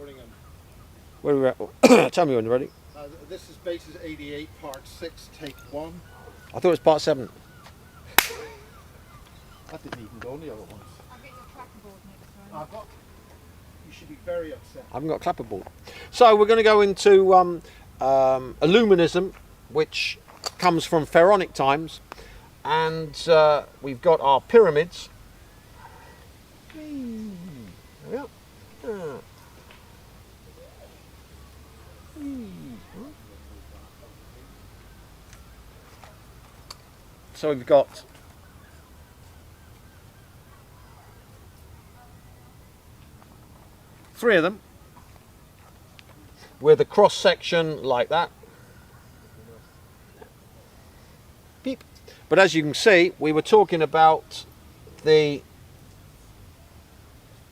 recording on. Where are we at? Tell me when you're ready. This is Bases 88, Part 6, Take 1. I thought it was part 7. That didn't even go on the other ones. I'll get your clapperboard next time. You should be very upset. I haven't got a clapperboard. So we're going to go into Illuminism, which comes from pharaonic times, and we've got our pyramids. There we are. So we've got three of them with a cross section like that. Beep. But as you can see, we were talking about the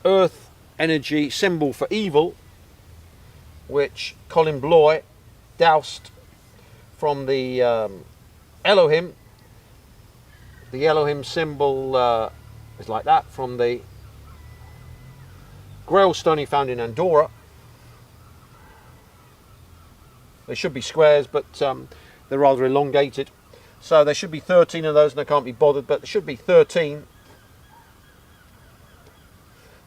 earth energy symbol for evil, which Colin Bloy doused from the Elohim. The Elohim symbol is like that from the Grail stone he found in Andorra. They should be squares, but they're rather elongated. So there should be 13 of those, and I can't be bothered, but there should be 13,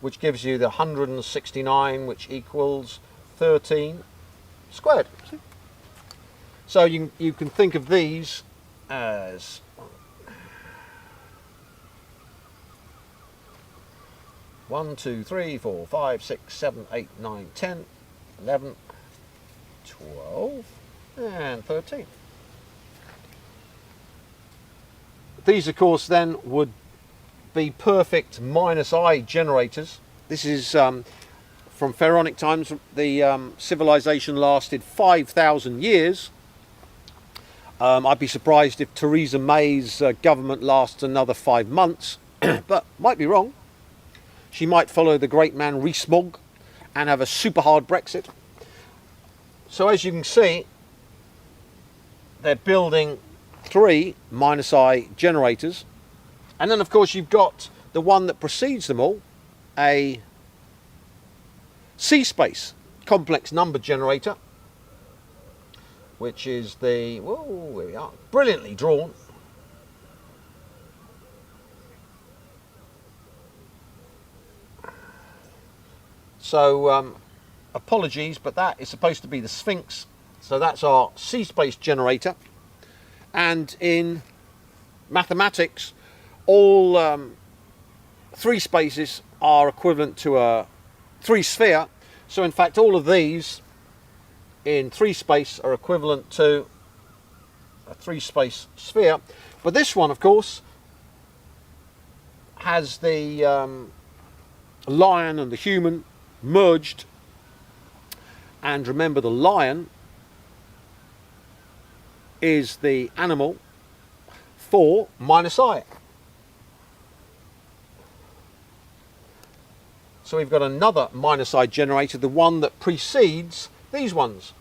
which gives you the 169, which equals 13 squared. So you can think of these as 1, 2, 3, 4, 5, 6, 7, 8, 9, 10, 11, 12, and 13. These, of course, then would be perfect -I generators. This is from pharaonic times. The civilization lasted 5,000 years. I'd be surprised if Theresa May's government lasts another 5 months, but might be wrong. She might follow the great man Rees-Mogg and have a super hard Brexit. So as you can see, they're building 3 -I generators. And then of course you've got the one that precedes them all, a C-space complex number generator, which is the, whoa, here we are, brilliantly drawn. So apologies, but that is supposed to be the Sphinx. So that's our C-space generator. And in mathematics, all 3 spaces are equivalent to a 3-sphere. So in fact, all of these in 3 space are equivalent to a 3-space sphere. But this one, of course, has the lion and the human merged. And remember, the lion is the animal for -I. So we've got another -I generator, the one that precedes these ones.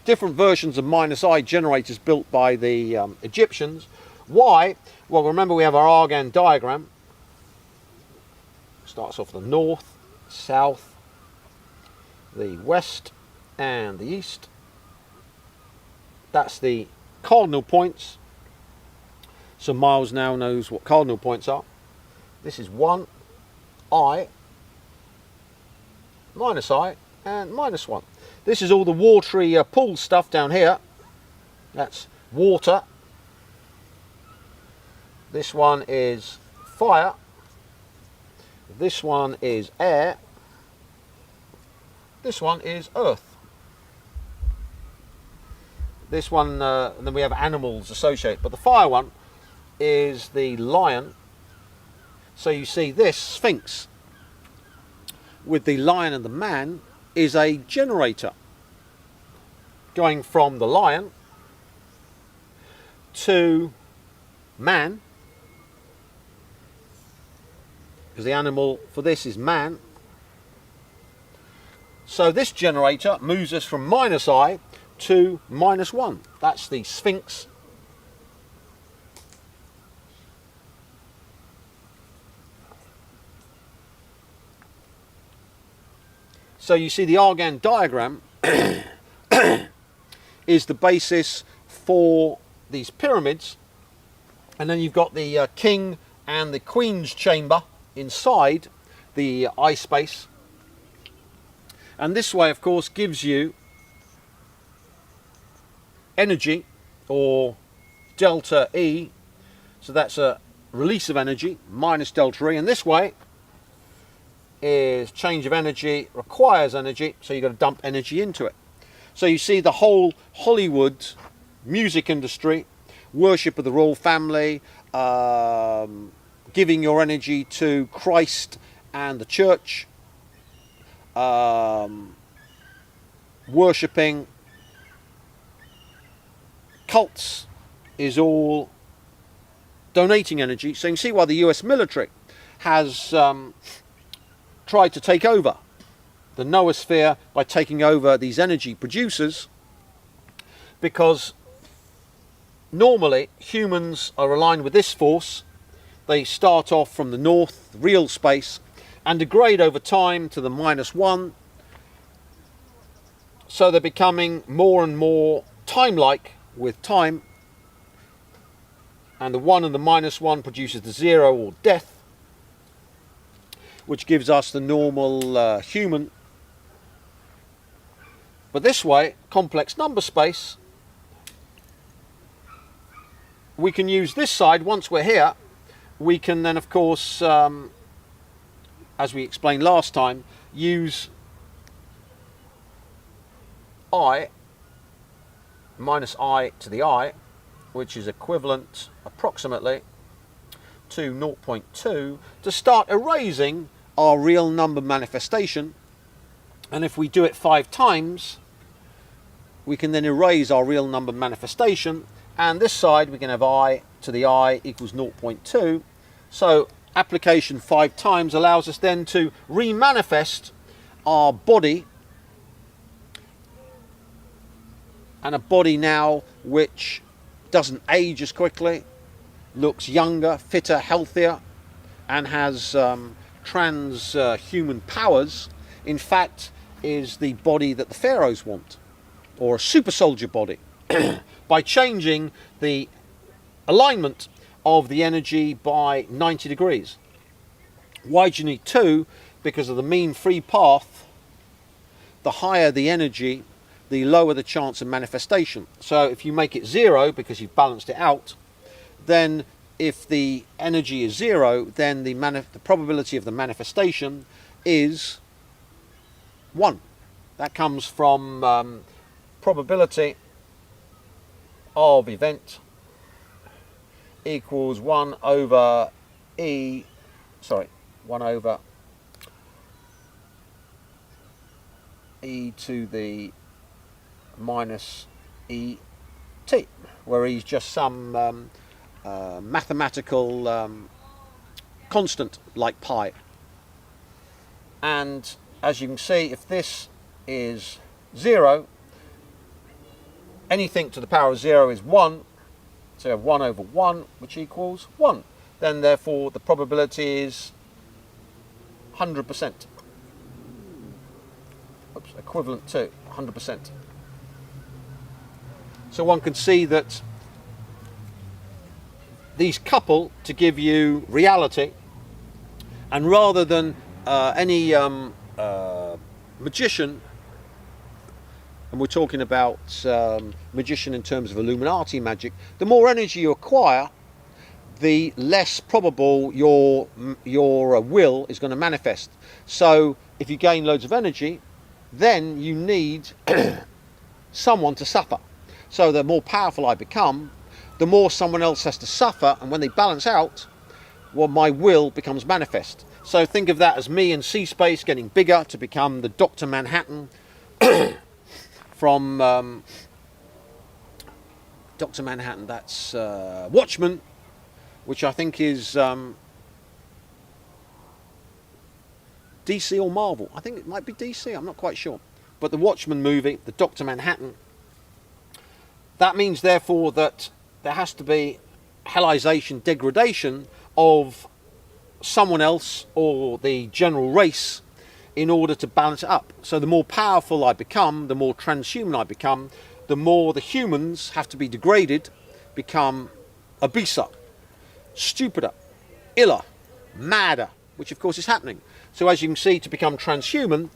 Different versions of -I generators built by the Egyptians. Why? Well, remember we have our Argand diagram. Starts off the north, south, the west and the east. That's the cardinal points. So Miles now knows what cardinal points are. This is 1, I, -I, and -1. This is all the watery pool stuff down here. That's water. This one is fire. This one is air. This one is earth. This one, and then we have animals associated, but the fire one is the lion. So you see this Sphinx with the lion and the man is a generator going from the lion to man, because the animal for this is man. So this generator moves us from -I to -1. That's the Sphinx. So you see the Argand diagram is the basis for these pyramids, and then you've got the king and the queen's chamber inside the eye space, and this way of course gives you energy, or delta E, so that's a release of energy minus delta E, and this way is change of energy requires energy, so you've got to dump energy into it. So you see the whole Hollywood music industry, worship of the royal family, giving your energy to Christ and the church, worshipping cults is all donating energy. So you can see why the US military has tried to take over the noosphere by taking over these energy producers, because normally humans are aligned with this force. They start off from the north, real space, and degrade over time to the -1. So they're becoming more and more time-like with time, and the 1 and the -1 produces the 0, or death, which gives us the normal human. But this way, complex number space, we can use this side. Once we're here, we can then of course, as we explained last time, use I minus I to the I, which is equivalent approximately to 0.2, to start erasing our real number manifestation. And if we do it 5 times, we can then erase our real number manifestation, and this side we can have I to the I equals 0.2. So application 5 times allows us then to remanifest our body, and a body now which doesn't age as quickly, looks younger, fitter, healthier, and has transhuman powers. In fact, is the body that the pharaohs want, or a super soldier body, by changing the alignment of the energy by 90 degrees. Why do you need 2? Because of the mean free path. The higher the energy, the lower the chance of manifestation. So if you make it 0 because you've balanced it out, then if the energy is 0, then the probability of the manifestation is 1. That comes from probability of event equals 1 over E, 1 over E to the minus E t, where E is just some mathematical constant like pi. And as you can see, if this is 0, anything to the power of 0 is 1, so you have 1 over 1, which equals 1. Then therefore the probability is 100%. Oops, equivalent to 100%. So one can see that these couple to give you reality, and rather than any magician, and we're talking about magician in terms of Illuminati magic, the more energy you acquire, the less probable your will is going to manifest. So if you gain loads of energy, then you need someone to suffer. So the more powerful I become, the more someone else has to suffer, and when they balance out, well, my will becomes manifest. So think of that as me in C-space getting bigger to become the Dr. Manhattan from Dr. Manhattan, that's Watchmen, which I think is DC or Marvel. I think it might be DC, I'm not quite sure. But the Watchmen movie, the Dr. Manhattan, that means therefore that there has to be hellization, degradation of someone else or the general race in order to balance it up. So the more powerful I become, the more transhuman I become, the more the humans have to be degraded, become obeser, stupider, iller, madder, which of course is happening. So as you can see, to become transhuman,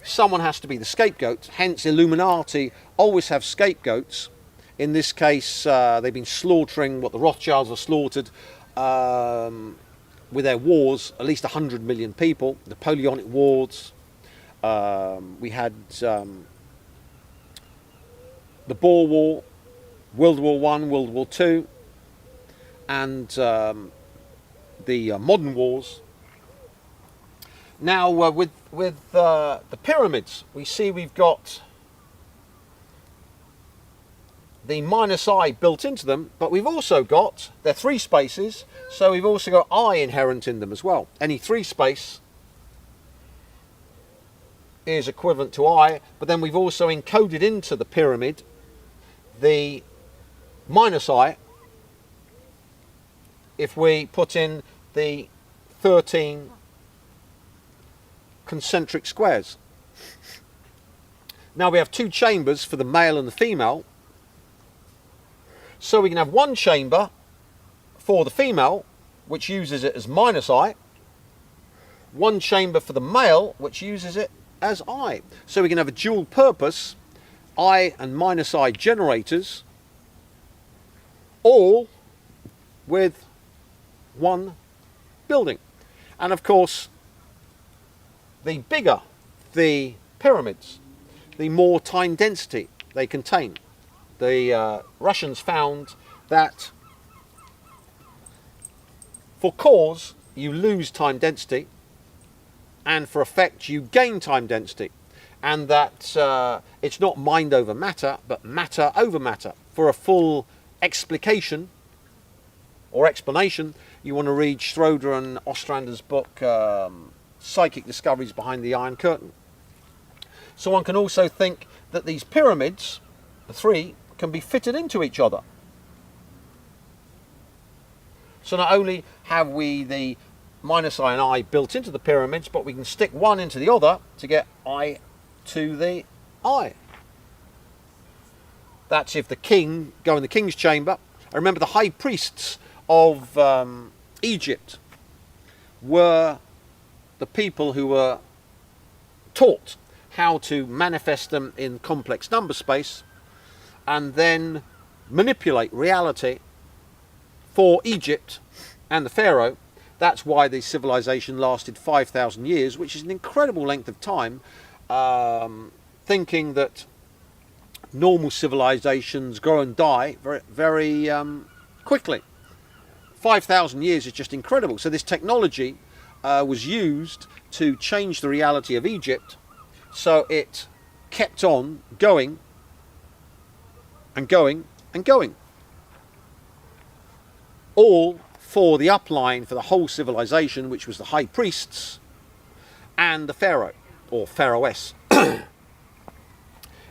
someone has to be the scapegoat. Hence Illuminati always have scapegoats. In this case, they've been slaughtering what the Rothschilds have slaughtered with their wars, at least 100 million people. Napoleonic wars. We had the Boer War, World War One, World War Two, and the modern wars. Now with the pyramids, we see we've got the minus I built into them, but we've also got, they're three spaces, so we've also got I inherent in them as well. Any three space is equivalent to I, but then we've also encoded into the pyramid the minus I if we put in the 13 concentric squares. Now we have two chambers for the male and the female, so we can have one chamber for the female which uses it as minus I, one chamber for the male which uses it as I. So we can have a dual purpose I and minus I generators, all with one building. And of course, the bigger the pyramids, the more time density they contain. The Russians found that for cause you lose time density, and for effect you gain time density, and that it's not mind over matter, but matter over matter. For a full explication or explanation, you want to read Schroeder and Ostrander's book, Psychic Discoveries Behind the Iron Curtain. So one can also think that these pyramids, the three, can be fitted into each other. So not only have we the minus I and I built into the pyramids, but we can stick one into the other to get I to the I. That's if the king go in the king's chamber. I remember the high priests of Egypt were the people who were taught how to manifest them in complex number space and then manipulate reality for Egypt and the Pharaoh. That's why the civilization lasted 5,000 years, which is an incredible length of time, thinking that normal civilizations grow and die very, very quickly. 5,000 years is just incredible. So this technology was used to change the reality of Egypt, so it kept on going and going and going. All for the upline for the whole civilization, which was the high priests and the pharaoh or pharaohess.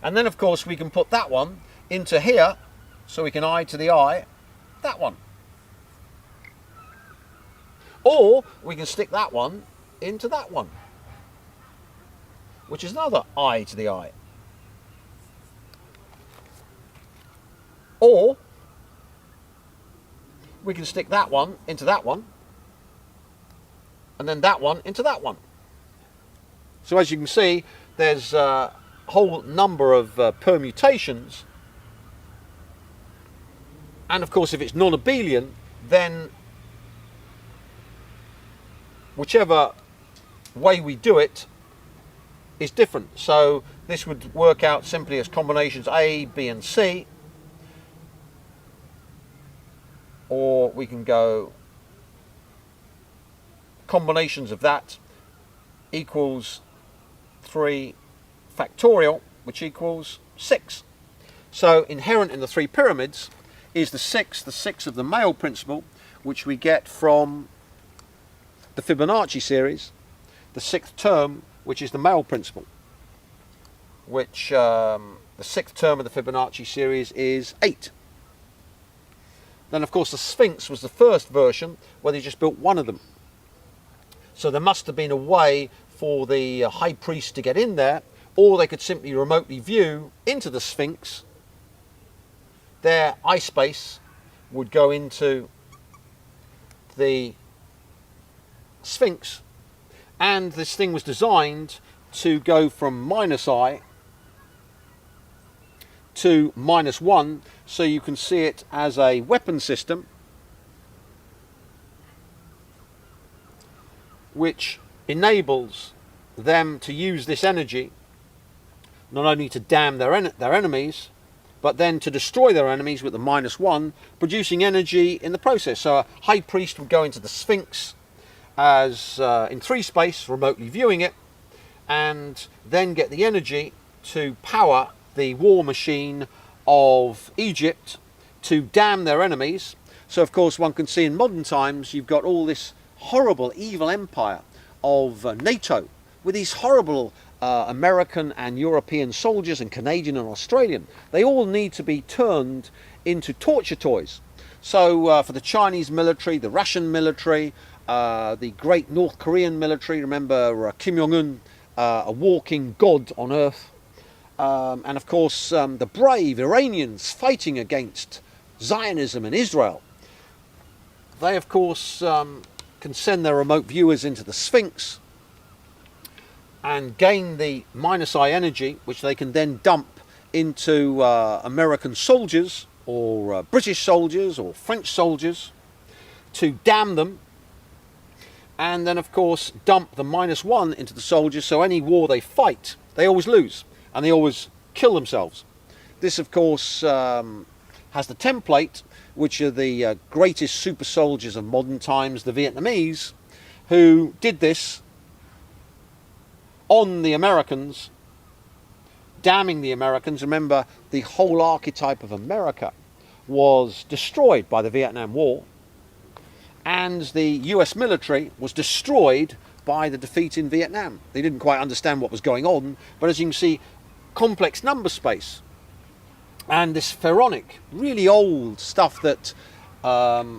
And then of course we can put that one into here, so we can I to the I, that one. Or we can stick that one into that one, which is another I to the I. Or we can stick that one into that one, and then that one into that one. So as you can see, there's a whole number of permutations, and of course if it's non-abelian, then whichever way we do it is different. So this would work out simply as combinations A, B and C, or we can go combinations of that equals 3 factorial, which equals 6. So inherent in the three pyramids is the 6 of the male principle, which we get from the Fibonacci series, the 6th term, which is the male principle, which the 6th term of the Fibonacci series is 8. Then of course the Sphinx was the first version where they just built one of them. So there must have been a way for the high priest to get in there, or they could simply remotely view into the Sphinx. Their eye space would go into the Sphinx, and this thing was designed to go from minus I to -1, so you can see it as a weapon system which enables them to use this energy not only to damn their enemies, but then to destroy their enemies with the -1, producing energy in the process. So a high priest would go into the Sphinx as in 3 space, remotely viewing it, and then get the energy to power the war machine of Egypt to damn their enemies. So of course one can see in modern times you've got all this horrible evil empire of NATO with these horrible American and European soldiers, and Canadian and Australian. They all need to be turned into torture toys. So for the Chinese military, the Russian military, the great North Korean military, remember Kim Jong-un, a walking god on earth, and of course the brave Iranians fighting against Zionism and Israel. They of course can send their remote viewers into the Sphinx and gain the -I energy, which they can then dump into American soldiers, or British soldiers, or French soldiers, to damn them, and then of course dump the -1 into the soldiers, so any war they fight, they always lose, and they always kill themselves. This of course has the template, which are the greatest super soldiers of modern times, the Vietnamese, who did this on the Americans, damning the Americans. Remember, the whole archetype of America was destroyed by the Vietnam War, and the US military was destroyed by the defeat in Vietnam. They didn't quite understand what was going on, but as you can see, complex number space and this pharaonic, really old stuff that,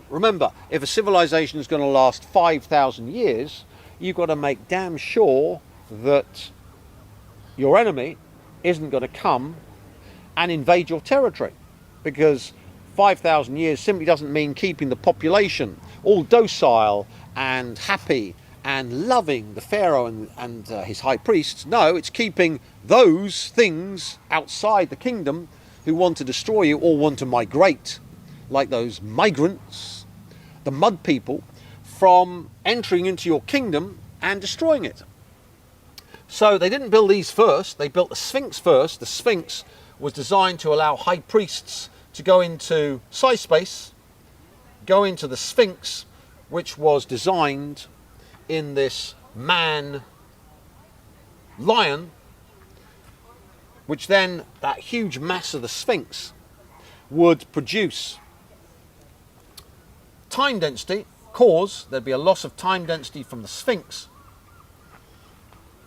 remember, if a civilization is going to last 5,000 years, you've got to make damn sure that your enemy isn't going to come and invade your territory, because 5,000 years simply doesn't mean keeping the population all docile and happy and loving the pharaoh and his high priests. No, it's keeping those things outside the kingdom who want to destroy you or want to migrate, like those migrants, the mud people, from entering into your kingdom and destroying it. So they didn't build these first, they built the Sphinx first. The Sphinx was designed to allow high priests to go into psi space, go into the Sphinx, which was designed in this man lion, which then, that huge mass of the Sphinx would produce time density, cause there'd be a loss of time density from the Sphinx,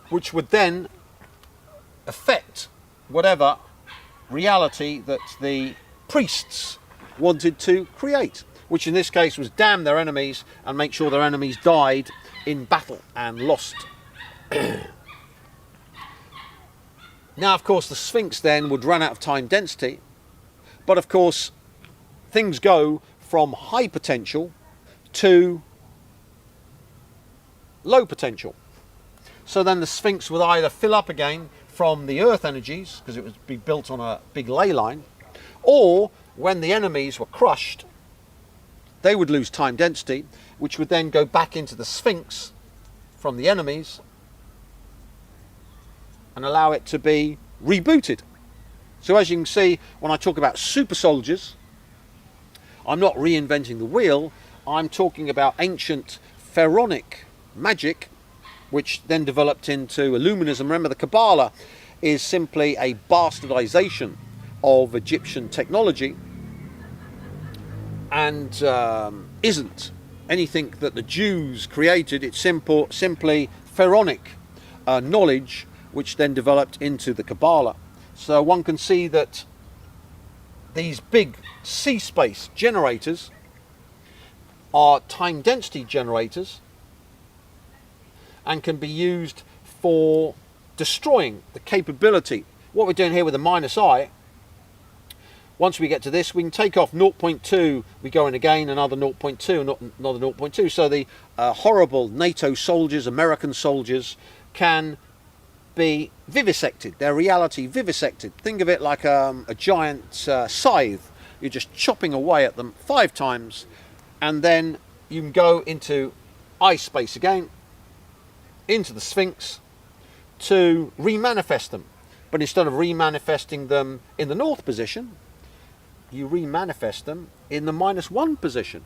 which would then affect whatever reality that the priests wanted to create, which in this case was damn their enemies and make sure their enemies died in battle and lost. Now, of course, the Sphinx then would run out of time density, but of course, things go from high potential to low potential. So then the Sphinx would either fill up again from the earth energies, because it would be built on a big ley line, or when the enemies were crushed, they would lose time density, which would then go back into the Sphinx from the enemies and allow it to be rebooted. So as you can see, when I talk about super soldiers, I'm not reinventing the wheel, I'm talking about ancient pharaonic magic, which then developed into Illuminism. Remember, the Kabbalah is simply a bastardization of Egyptian technology, and isn't anything that the Jews created. It's simply pharaonic knowledge, which then developed into the Kabbalah. So one can see that these big sea space generators are time density generators and can be used for destroying the capability. What we're doing here with the minus I, once we get to this, we can take off 0.2, we go in again, another 0.2, another 0.2. So the horrible NATO soldiers, American soldiers, can be vivisected, their reality vivisected. Think of it like a giant scythe. You're just chopping away at them 5 times, and then you can go into I space again, into the Sphinx, to remanifest them. But instead of remanifesting them in the north position, you remanifest them in the -1 position.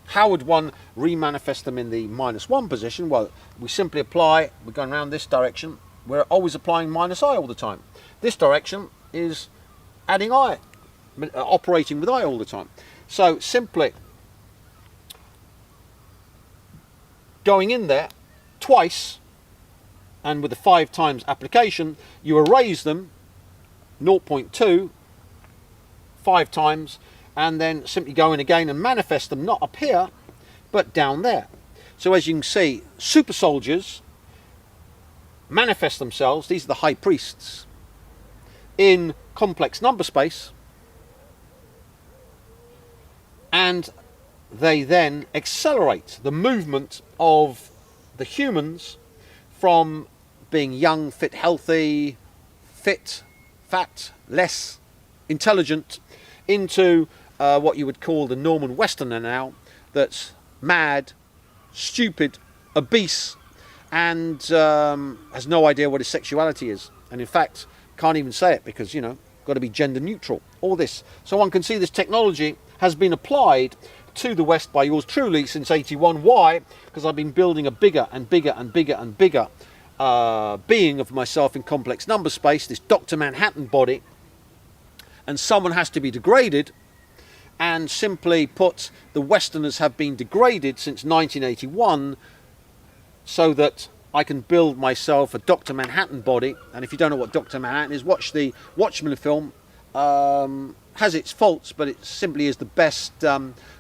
How would one remanifest them in the -1 position? Well, we simply apply, we're going around this direction, we're always applying minus I all the time. This direction is adding I, operating with I all the time. So simply going in there twice, and with the 5 times application, you erase them 0.2 5 times, and then simply go in again and manifest them, not up here, but down there. So as you can see, super soldiers manifest themselves, these are the high priests, in complex number space, and they then accelerate the movement of the humans from being young, fit, healthy, fit, fat, less intelligent, into what you would call the Norman Westerner now, that's mad, stupid, obese, and has no idea what his sexuality is, and in fact can't even say it because, you know, got to be gender neutral, all this. So one can see this technology has been applied to the West by yours truly since 81. Why? Because I've been building a bigger and bigger and bigger and bigger being of myself in complex number space, this Dr. Manhattan body, and someone has to be degraded, and simply put, the Westerners have been degraded since 1981 so that I can build myself a Dr. Manhattan body. And if you don't know what Dr. Manhattan is, watch the Watchmen film. Has its faults, but it simply is the best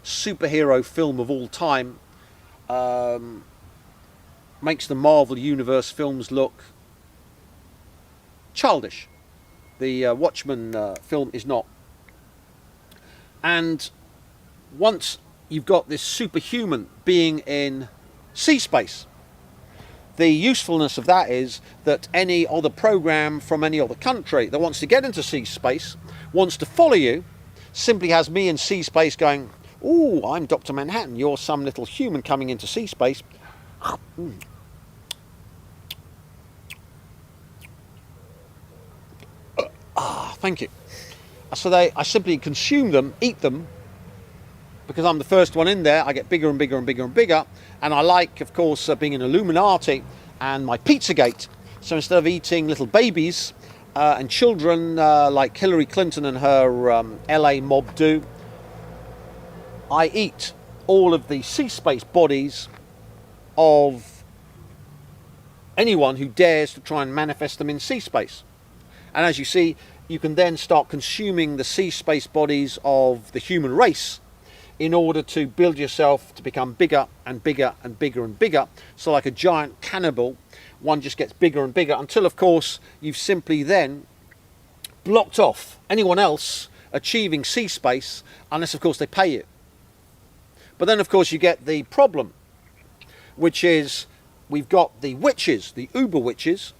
superhero film of all time. Makes the Marvel Universe films look childish. The Watchmen film is not. And once you've got this superhuman being in sea space, the usefulness of that is that any other program from any other country that wants to get into sea space, wants to follow you, simply has me in sea space going, "Ooh, I'm Dr. Manhattan, you're some little human coming into sea space." Thank you. So I simply consume them, eat them, because I'm the first one in there. I get bigger and bigger and bigger and bigger, and I like, of course, being an Illuminati and my Pizzagate. So instead of eating little babies and children like Hillary Clinton and her LA mob do, I eat all of the sea space bodies of anyone who dares to try and manifest them in sea space. And as you see, you can then start consuming the sea space bodies of the human race in order to build yourself to become bigger and bigger and bigger and bigger. So like a giant cannibal, one just gets bigger and bigger until, of course, you've simply then blocked off anyone else achieving sea space, unless, of course, they pay you. But then, of course, you get the problem, which is we've got the witches, the uber witches,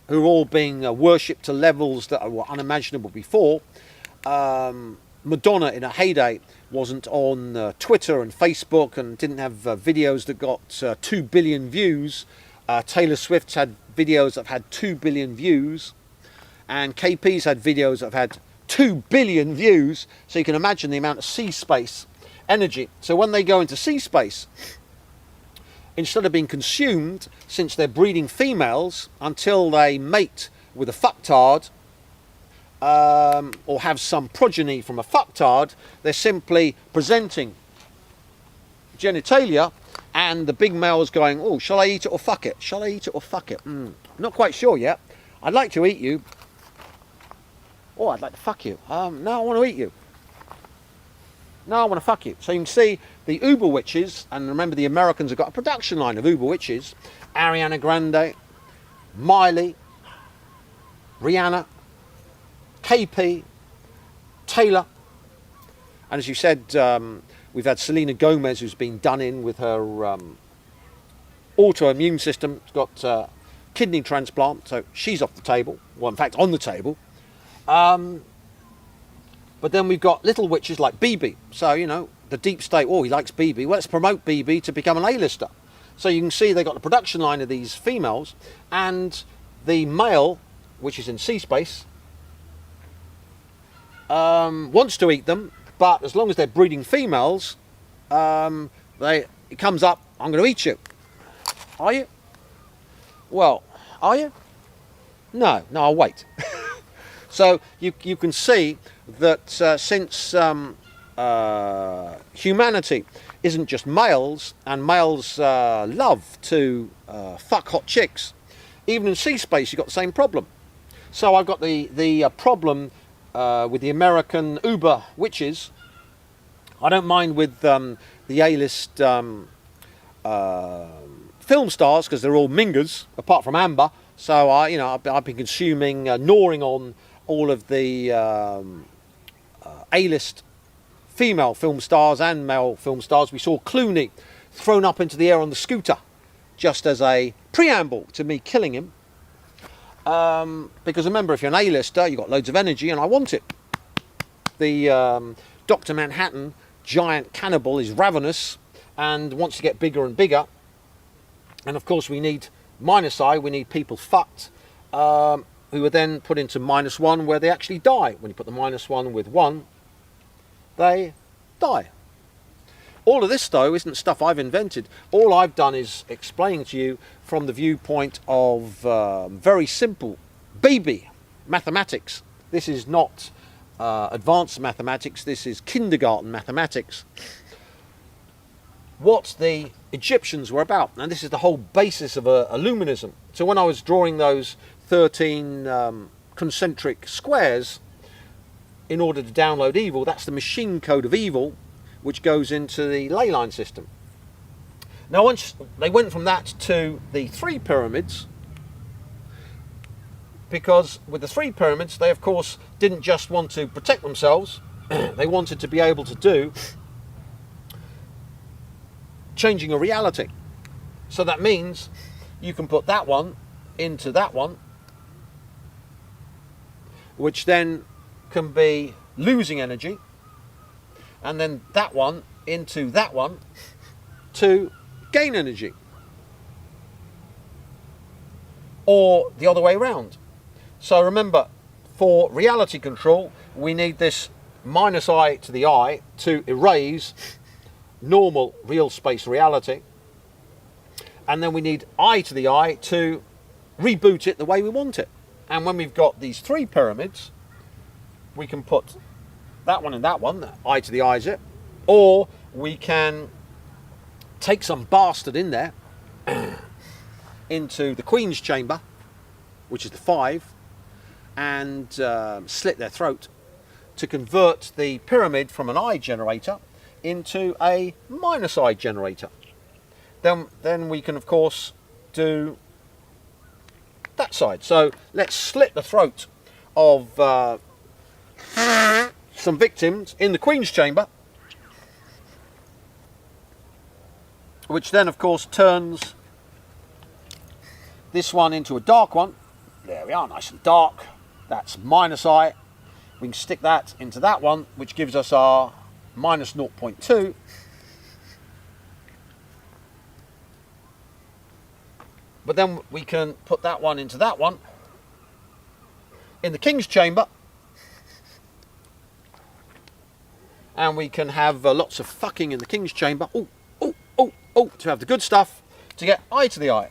who are all being worshipped to levels that were unimaginable before. Madonna in her heyday wasn't on Twitter and Facebook and didn't have videos that got 2 billion views. Taylor Swift's had videos that have had 2 billion views, and KP's had videos that have had 2 billion views. So you can imagine the amount of sea space energy. So when they go into sea space, instead of being consumed, since they're breeding females until they mate with a fucktard, or have some progeny from a fucktard, they're simply presenting genitalia, and the big male's going, "Oh, shall I eat it or fuck it? Shall I eat it or fuck it? Not quite sure yet. I'd like to eat you. Oh, I'd like to fuck you. No, I want to eat you." No, I want to fuck you. So you can see the Uber witches, and remember the Americans have got a production line of Uber witches. Ariana Grande, Miley, Rihanna, KP, Taylor. And as you said, we've had Selena Gomez, who's been done in with her autoimmune system. She's got kidney transplant, so she's off the table. Well, in fact, on the table. But then we've got little witches like BB. So, you know, the deep state, oh, he likes BB. Well, let's promote BB to become an A-lister. So you can see they've got the production line of these females, and the male, which is in C-space, wants to eat them, but as long as they're breeding females, it comes up, I'm going to eat you. Are you? Well, are you? No, I'll wait. So you can see that since humanity isn't just males, and males love to fuck hot chicks, even in sea space you've got the same problem. So I've got the problem with the American Uber witches. I don't mind with the A-list film stars because they're all mingers, apart from Amber. So I've been consuming, gnawing on all of the A-list female film stars and male film stars. We saw Clooney thrown up into the air on the scooter just as a preamble to me killing him. Because remember, if you're an A-lister, you've got loads of energy, and I want it. The Dr. Manhattan giant cannibal is ravenous and wants to get bigger and bigger. And of course we need -I, we need people fucked, who are then put into -1 where they actually die. When you put the -1 with 1, they die. All of this, though, isn't stuff I've invented. All I've done is explain to you from the viewpoint of very simple baby mathematics. This is not advanced mathematics, this is kindergarten mathematics. What the Egyptians were about, and this is the whole basis of Illuminism. So when I was drawing those 13 concentric squares in order to download evil, that's the machine code of evil which goes into the ley line system. Now once they went from that to the 3 pyramids, because with the 3 pyramids they of course didn't just want to protect themselves, they wanted to be able to do changing a reality. So that means you can put that one into that one, which then can be losing energy, and then that one into that one to gain energy, or the other way around. So remember, for reality control we need this -I to the I to erase normal real space reality, and then we need I to the I to reboot it the way we want it. And when we've got these 3 pyramids, we can put that one and that one, I to the I is it, or we can take some bastard in there into the Queen's chamber, which is the 5, and slit their throat to convert the pyramid from an I generator into a -I generator. Then we can of course do that side. So let's slit the throat of some victims in the Queen's chamber, which then of course turns this one into a dark one. There we are, nice and dark. That's -I. We can stick that into that one, which gives us our -0.2. But then we can put that one into that one in the King's chamber, and we can have lots of fucking in the King's chamber. To have the good stuff to get I to the I.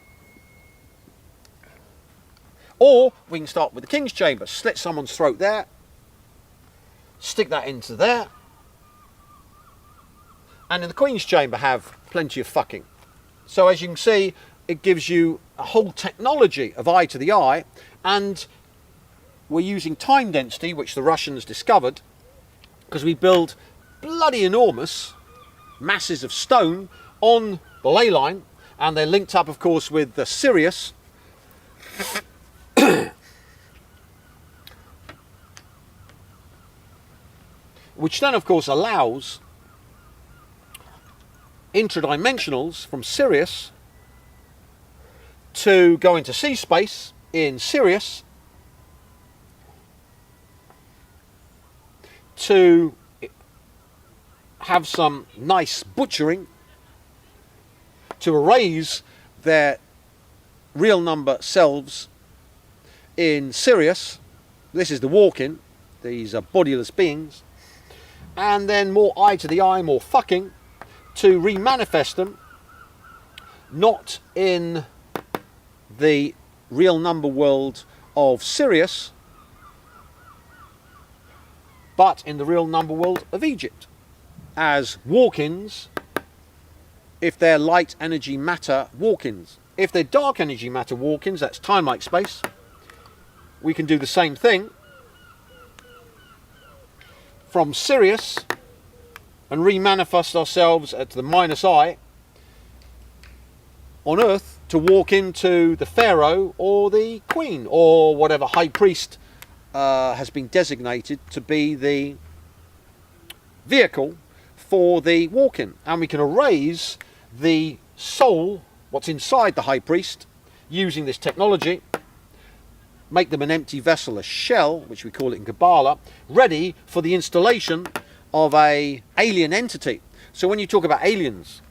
Or we can start with the King's chamber, slit someone's throat there, stick that into there, and in the Queen's chamber have plenty of fucking. So as you can see, it gives you a whole technology of I to the I, and we're using time density, which the Russians discovered, because we build bloody enormous masses of stone on the ley line, and they're linked up, of course, with the Sirius. Which then, of course, allows intradimensionals from Sirius to go into sea space in Sirius to have some nice butchering, to erase their real number selves in Sirius. This is the walk-in. These are bodiless beings. And then more eye to the eye, more fucking, to remanifest them, not in the real number world of Sirius, but in the real number world of Egypt, as walk-ins, if they're light energy matter walk-ins. If they're dark energy matter walk-ins, that's time like space, we can do the same thing from Sirius and remanifest ourselves at the minus I on Earth to walk into the Pharaoh or the Queen or whatever high priest has been designated to be the vehicle for the walk-in. And we can erase the soul, what's inside the high priest, using this technology, make them an empty vessel, a shell, which we call it in Kabbalah, ready for the installation of a alien entity. So when you talk about aliens,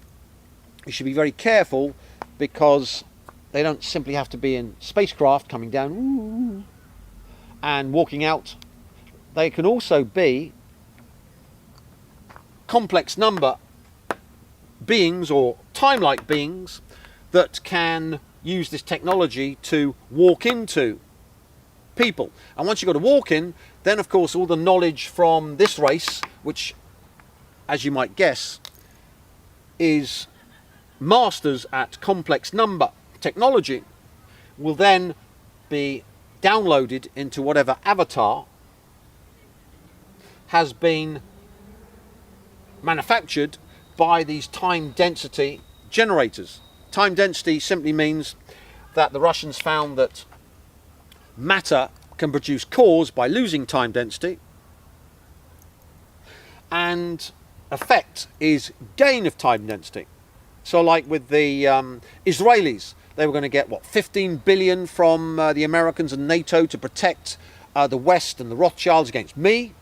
you should be very careful, because they don't simply have to be in spacecraft coming down ooh, and walking out. They can also be complex number beings or time-like beings that can use this technology to walk into people. And once you've got a walk-in, then of course all the knowledge from this race, which, as you might guess, is masters at complex number technology, will then be downloaded into whatever avatar has been manufactured by these time density generators. Time density simply means that the Russians found that matter can produce cause by losing time density, and effect is gain of time density. So like with the Israelis, they were going to get, what, 15 billion from the Americans and NATO to protect the West and the Rothschilds against me.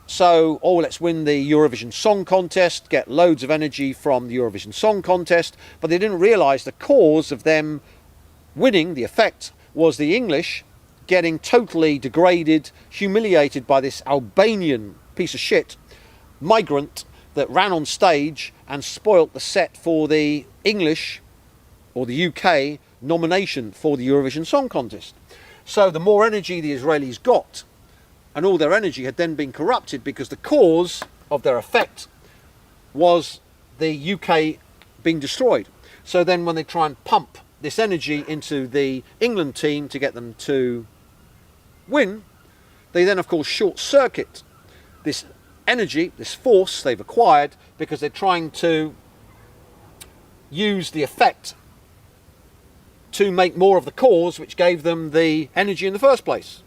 So, oh, let's win the Eurovision Song Contest, get loads of energy from the Eurovision Song Contest. But they didn't realise the cause of them winning, the effect, was the English getting totally degraded, humiliated by this Albanian piece of shit migrant that ran on stage and spoilt the set for the English or the UK nomination for the Eurovision Song Contest. So the more energy the Israelis got, and all their energy had then been corrupted because the cause of their effect was the UK being destroyed. So then when they try and pump this energy into the England team to get them to win, they then of course short circuit this energy, this force they've acquired, because they're trying to use the effect to make more of the cause which gave them the energy in the first place.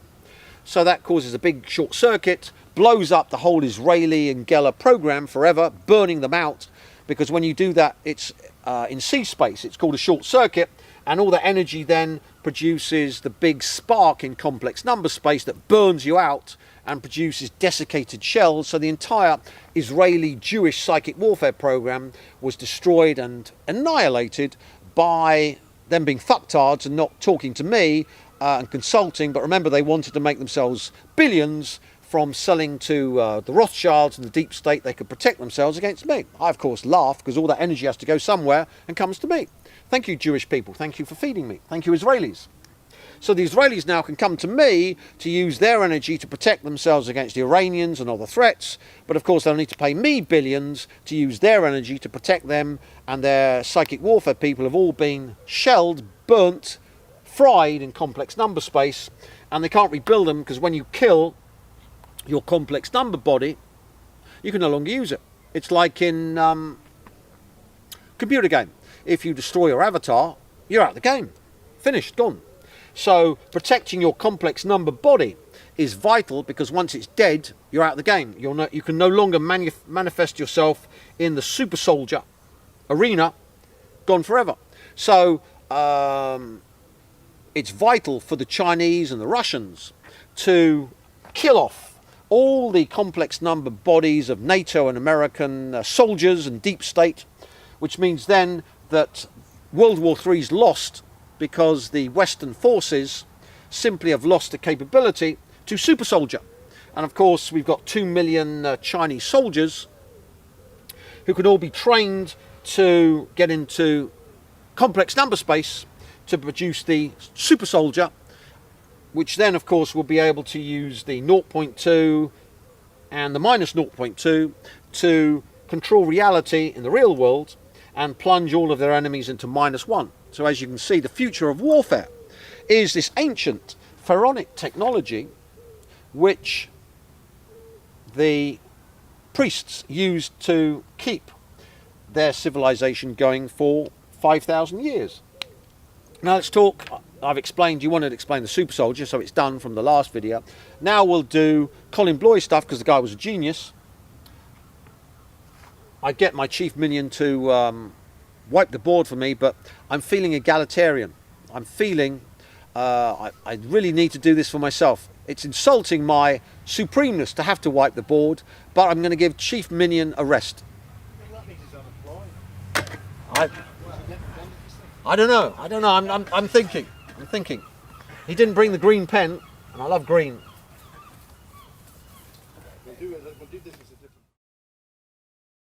So that causes a big short circuit, blows up the whole Israeli and Geller program forever, burning them out, because when you do that, it's in sea space, it's called a short circuit, and all that energy then produces the big spark in complex number space that burns you out and produces desiccated shells. So the entire Israeli Jewish psychic warfare program was destroyed and annihilated by them being fucktards and not talking to me and consulting. But remember, they wanted to make themselves billions from selling to the Rothschilds and the deep state. They could protect themselves against me. I, of course, laugh, because all that energy has to go somewhere and comes to me. Thank you, Jewish people. Thank you for feeding me. Thank you, Israelis. So the Israelis now can come to me to use their energy to protect themselves against the Iranians and other threats. But of course, they'll need to pay me billions to use their energy to protect them. And their psychic warfare people have all been shelled, burnt, fried in complex number space. And they can't rebuild them, because when you kill your complex number body, you can no longer use it. It's like in computer game. If you destroy your avatar, you're out of the game. Finished, gone. So protecting your complex number body is vital, because once it's dead, you're out of the game. You can no longer manifest yourself in the super soldier arena. Gone forever. So it's vital for the Chinese and the Russians to kill off all the complex number bodies of NATO and American soldiers and deep state, which means then that World War III is lost, because the Western forces simply have lost the capability to super soldier. And of course we've got 2 million Chinese soldiers who can all be trained to get into complex number space to produce the super soldier, which then of course will be able to use the 0.2 and the minus 0.2 to control reality in the real world and plunge all of their enemies into -1. So as you can see, the future of warfare is this ancient pharaonic technology which the priests used to keep their civilization going for 5,000 years. Now let's talk. I've explained, you wanted to explain the super soldier, so it's done from the last video. Now we'll do Colin Bloy stuff, because the guy was a genius. I get my chief minion to wipe the board for me, but I'm feeling egalitarian. I'm feeling I really need to do this for myself. It's insulting my supremeness to have to wipe the board, but I'm going to give chief minion a rest. I don't know. I'm thinking. He didn't bring the green pen, and I love green. We'll do this as a different